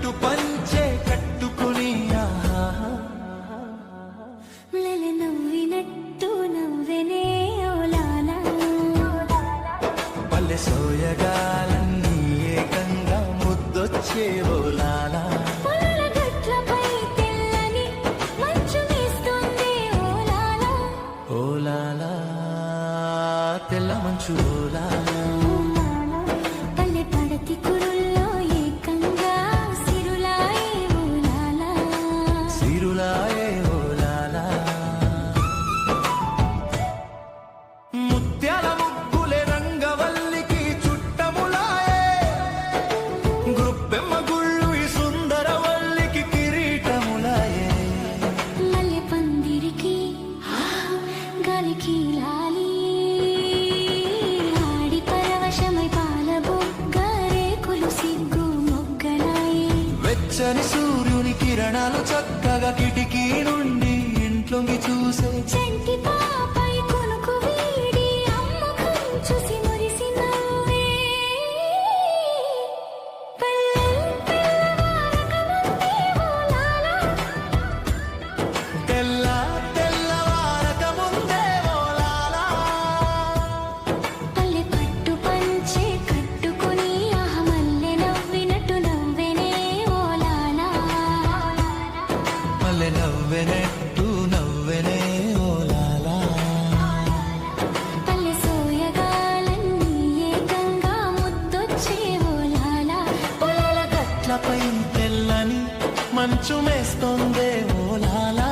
పట్టు పంచే కట్టుకుని నవ్వినట్టు నవ్వెనే ఓలాలా పల్లె సోయగాలన్నీ ఏకంగా ముద్దొచ్చే ఓలాలా ఓలాలా తెల్ల మంచు ఓలాలా పల్లె పడతి కురుల్లో ఏకంగా సిరులాయే ఓలాలా సిరులాయే ఓలాలా ముత్యాల ముగ్గులే రంగవల్లికి చుట్టములాయే గృప్పెమ్మ గుళ్ళు ఈ సుందరవల్లికి కిరీటములాయే మల్లె పందిరికి గాలికి లాలి ఆడి పరవశమై పాల బొగ్గరేకులు సిగ్గు మొగ్గలాయే వెచ్చని సూర్యుని కిరణాలు చక్కగా కిటికీ నుండి ఇంట్లోకి చూసే చంటి పాపై కొనుకు వీడి అమ్మకం చూసి మురిసి నవ్వే తెల్లవారక ముందే ఓలాలా పల్లె పట్టు పంచే కట్టుకుని మల్లె నవ్వినట్టు నవ్వెనే ఓలాలా మల్లె నవ్వెనట్టు నవ్వెనే ఓలాలా పల్లె సోయగాలన్నీ ఏకంగా ముద్దొచ్చే ఓలాలా పొలాల గట్లపై తెల్లని మంచు మేస్తోందే ఓలాలా